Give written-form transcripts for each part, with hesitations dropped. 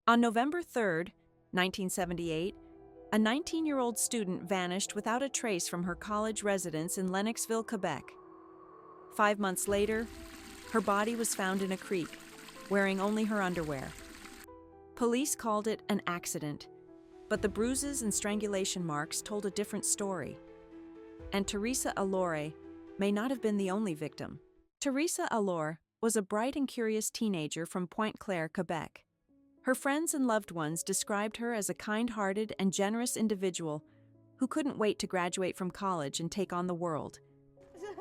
On November 3rd, 1978, a 19-year-old student vanished without a trace from her college residence in Lennoxville, Quebec. 5 months later, her body was found in a creek, wearing only her underwear. Police called it an accident, but the bruises and strangulation marks told a different story. And Theresa Allore may not have been the only victim. Theresa Allore was a bright and curious teenager from Pointe Claire, Quebec. Her friends and loved ones described her as a kind-hearted and generous individual who couldn't wait to graduate from college and take on the world.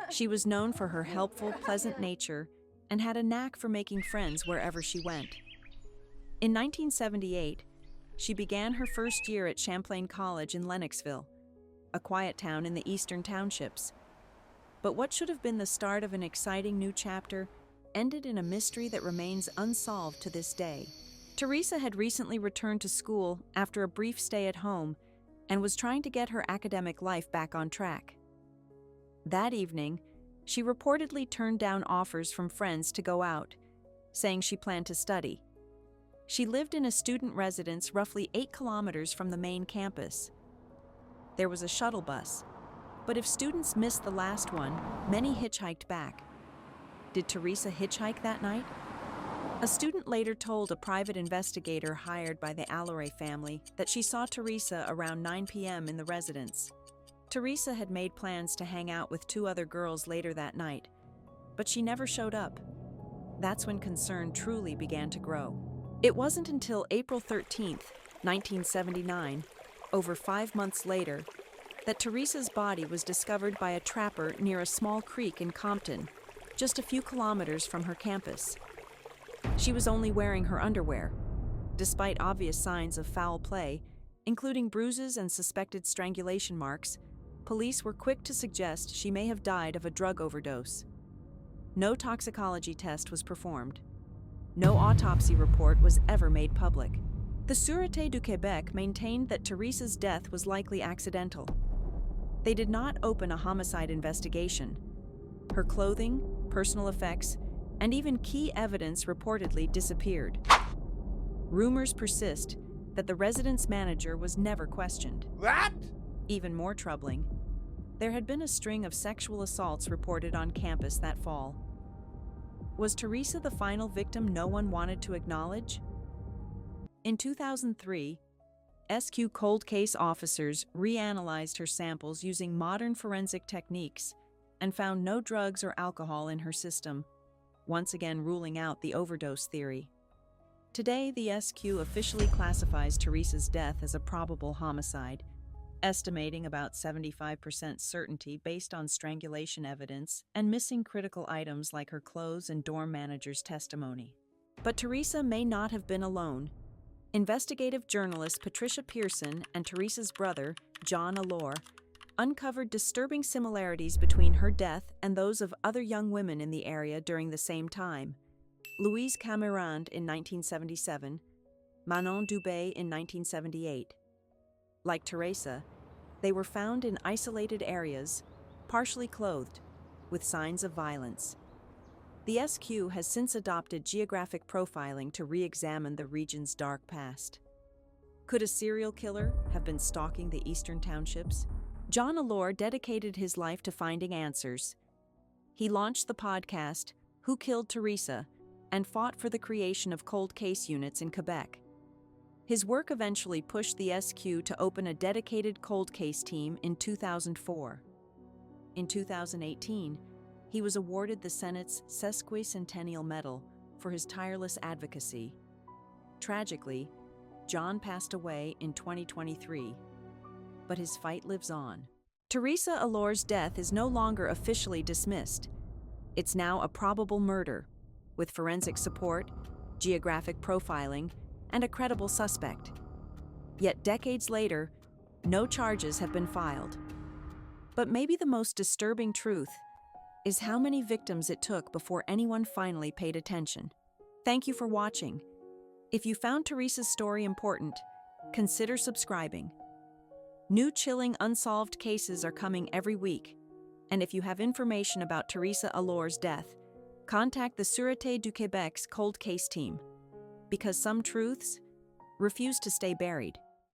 She was known for her helpful, pleasant nature and had a knack for making friends wherever she went. In 1978, she began her first year at Champlain College in Lennoxville, a quiet town in the eastern townships. But what should have been the start of an exciting new chapter ended in a mystery that remains unsolved to this day. Theresa had recently returned to school after a brief stay at home and was trying to get her academic life back on track. That evening, she reportedly turned down offers from friends to go out, saying she planned to study. She lived in a student residence roughly 8 kilometers from the main campus. There was a shuttle bus, but if students missed the last one, many hitchhiked back. Did Theresa hitchhike that night? A student later told a private investigator hired by the Allore family that she saw Theresa around 9 p.m. in the residence. Theresa had made plans to hang out with 2 other girls later that night, but she never showed up. That's when concern truly began to grow. It wasn't until April 13th, 1979, over 5 months later, that Theresa's body was discovered by a trapper near a small creek in Compton, just a few kilometers from her campus. She was only wearing her underwear. Despite obvious signs of foul play, including bruises and suspected strangulation marks, police were quick to suggest she may have died of a drug overdose. No toxicology test was performed. No autopsy report was ever made public. The Sûreté du Québec maintained that Theresa's death was likely accidental. They did not open a homicide investigation. Her clothing, personal effects, and even key evidence reportedly disappeared. Rumors persist that the residence manager was never questioned. What? Even more troubling, there had been a string of sexual assaults reported on campus that fall. Was Theresa the final victim no one wanted to acknowledge? In 2003, SQ cold case officers reanalyzed her samples using modern forensic techniques and found no drugs or alcohol in her system, once again ruling out the overdose theory. Today, the SQ officially classifies Theresa's death as a probable homicide, estimating about 75% certainty based on strangulation evidence and missing critical items like her clothes and dorm manager's testimony. But Theresa may not have been alone. Investigative journalist Patricia Pearson and Theresa's brother, John Allore, uncovered disturbing similarities between her death and those of other young women in the area during the same time. Louise Camerand in 1977, Manon Dubé in 1978. Like Theresa, they were found in isolated areas, partially clothed, with signs of violence. The SQ has since adopted geographic profiling to re-examine the region's dark past. Could a serial killer have been stalking the eastern townships? John Allore dedicated his life to finding answers. He launched the podcast, Who Killed Theresa, and fought for the creation of cold case units in Quebec. His work eventually pushed the SQ to open a dedicated cold case team in 2004. In 2018, he was awarded the Senate's Sesquicentennial Medal for his tireless advocacy. Tragically, John passed away in 2023, but his fight lives on. Theresa Allore's death is no longer officially dismissed. It's now a probable murder, with forensic support, geographic profiling, and a credible suspect. Yet decades later, no charges have been filed. But maybe the most disturbing truth is how many victims it took before anyone finally paid attention. Thank you for watching. If you found Theresa's story important, consider subscribing. New chilling unsolved cases are coming every week, and if you have information about Theresa Allore's death, contact the Sûreté du Québec's cold case team. Because some truths refused to stay buried.